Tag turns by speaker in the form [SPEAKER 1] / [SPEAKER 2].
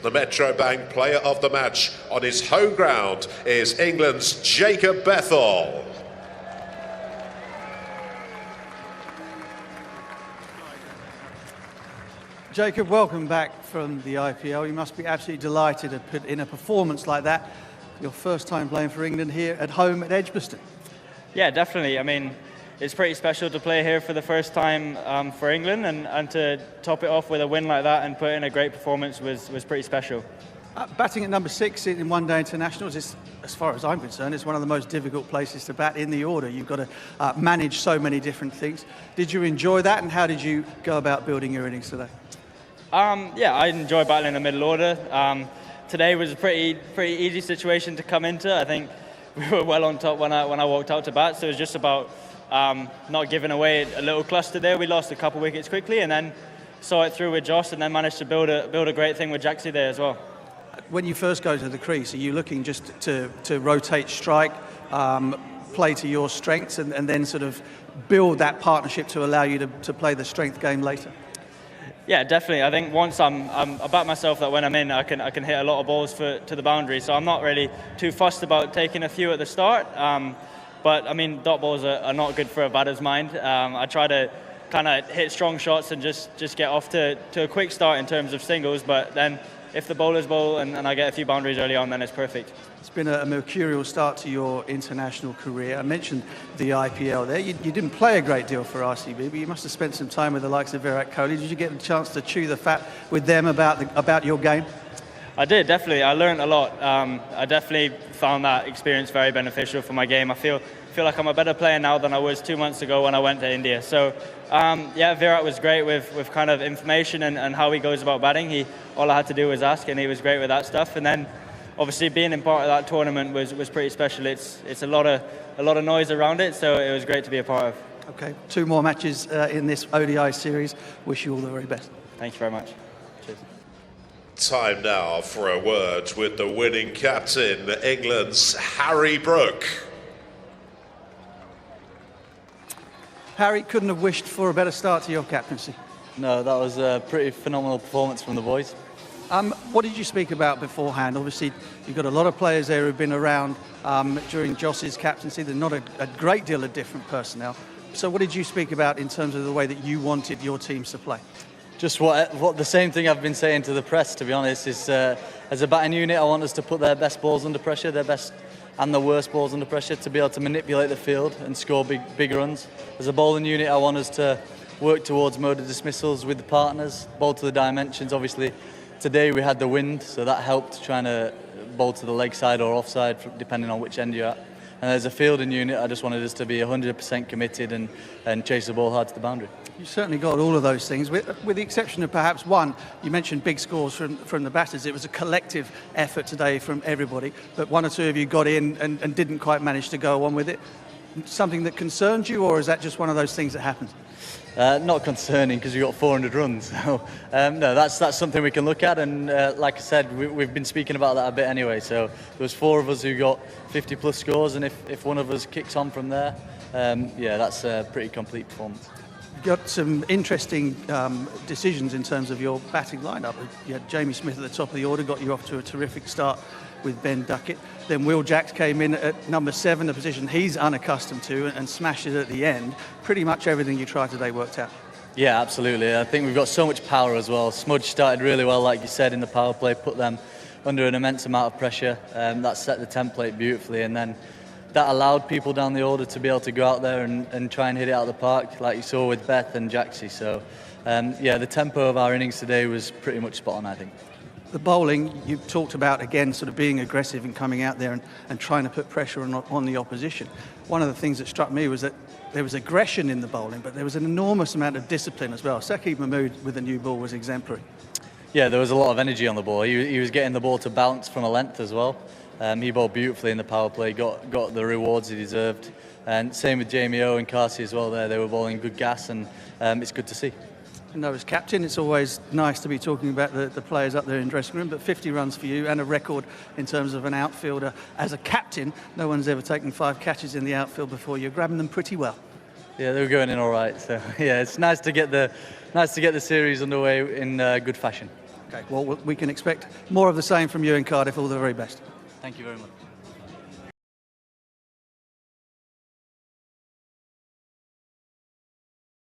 [SPEAKER 1] The Metro Bank player of the match on his home ground is England's Jacob Bethell.
[SPEAKER 2] Jacob, welcome back from the IPL. You must be absolutely delighted to put in a performance like that. Your first time playing for England here at home at Edgbaston.
[SPEAKER 3] Yeah, definitely. I mean, it's pretty special to play here for the first time for England, and to top it off with a win like that and put in a great performance was pretty special.
[SPEAKER 2] Batting at number 6 in one-day internationals is, as far as I'm concerned, it's one of the most difficult places to bat in the order. You've got to manage so many different things. Did you enjoy that, and how did you go about building your innings today?
[SPEAKER 3] Yeah, I enjoy battling in the middle order. Today was a pretty easy situation to come into. I think we were well on top when I walked out to bat, so it was just about not giving away a little cluster there. We lost a couple wickets quickly, and then saw it through with Josh, and then managed to build a great thing with Jaxie there as well.
[SPEAKER 2] When you first go to the crease, are you looking just to rotate strike, play to your strengths, and then sort of build that partnership to allow you to play the strength game later?
[SPEAKER 3] Yeah, definitely. I think once I back myself that when I'm in, I can hit a lot of balls to the boundary. So I'm not really too fussed about taking a few at the start. But I mean, dot balls are not good for a batter's mind. I try to kind of hit strong shots and just get off to a quick start in terms of singles. But then if the bowlers bowl and I get a few boundaries early on, then it's perfect.
[SPEAKER 2] It's been a mercurial start to your international career. I mentioned the IPL there. You didn't play a great deal for RCB, but you must have spent some time with the likes of Virat Kohli. Did you get a chance to chew the fat with them about your game?
[SPEAKER 3] I did, definitely. I learned a lot. I definitely found that experience very beneficial for my game. I feel like I'm a better player now than I was 2 months ago when I went to India. So, yeah, Virat was great with kind of information and how he goes about batting. All I had to do was ask, and he was great with that stuff. And then, obviously, being in part of that tournament was pretty special. It's a lot of noise around it, so it was great to be a part of.
[SPEAKER 2] Okay, 2 more matches in this ODI series. Wish you all the very best.
[SPEAKER 3] Thank you very much. Cheers.
[SPEAKER 1] Time now for a word with the winning captain, England's Harry Brook.
[SPEAKER 2] Harry, couldn't have wished for a better start to your captaincy.
[SPEAKER 4] No, that was a pretty phenomenal performance from the boys.
[SPEAKER 2] What did you speak about beforehand? Obviously, you've got a lot of players there who've been around during Josh's captaincy. There's not a great deal of different personnel. So what did you speak about in terms of the way that you wanted your teams to play?
[SPEAKER 4] Just what the same thing I've been saying to the press, to be honest, is as a batting unit, I want us to put their best balls under pressure, their best and the worst balls under pressure, to be able to manipulate the field and score big runs. As a bowling unit, I want us to work towards mode of dismissals with the partners, bowl to the dimensions. Obviously, today we had the wind, so that helped trying to bowl to the leg side or offside, depending on which end you're at. And as a fielding unit, I just wanted us to be 100% committed and chase the ball hard to the boundary.
[SPEAKER 2] You certainly got all of those things, with the exception of perhaps one. You mentioned big scores from the batters. It was a collective effort today from everybody, but 1 or 2 of you got in and didn't quite manage to go on with it. Something that concerns you, or is that just one of those things that happens?
[SPEAKER 4] Not concerning, because we got 400 runs. So, no, that's something we can look at, and like I said, we've been speaking about that a bit anyway. So there was 4 of us who got 50+ scores, and if one of us kicks on from there, yeah, that's a pretty complete performance.
[SPEAKER 2] Got some interesting decisions in terms of your batting lineup. You had Jamie Smith at the top of the order, got you off to a terrific start with Ben Duckett. Then Will Jacks came in at number 7, a position he's unaccustomed to, and smashed it at the end. Pretty much everything you tried today worked out.
[SPEAKER 4] Yeah, absolutely. I think we've got so much power as well. Smudge started really well, like you said, in the power play, put them under an immense amount of pressure. That set the template beautifully, and then that allowed people down the order to be able to go out there and try and hit it out of the park, like you saw with Beth and Jaxie. So, yeah, the tempo of our innings today was pretty much spot on, I think.
[SPEAKER 2] The bowling, you talked about, again, sort of being aggressive and coming out there and trying to put pressure on the opposition. One of the things that struck me was that there was aggression in the bowling, but there was an enormous amount of discipline as well. Saqib Mahmood with the new ball was exemplary.
[SPEAKER 4] Yeah, there was a lot of energy on the ball. He was getting the ball to bounce from a length as well. He bowled beautifully in the power play, got the rewards he deserved. And same with Jamie O and Carsi as well there. They were bowling good gas, and it's good to see.
[SPEAKER 2] I know as captain, it's always nice to be talking about the players up there in the dressing room, but 50 runs for you and a record in terms of an outfielder. As a captain, no one's ever taken 5 catches in the outfield before. You're grabbing them pretty well.
[SPEAKER 4] Yeah, they were going in all right. So yeah, it's nice to get the series underway in good fashion.
[SPEAKER 2] Okay, well, we can expect more of the same from you in Cardiff. All the very best.
[SPEAKER 4] Thank you very much.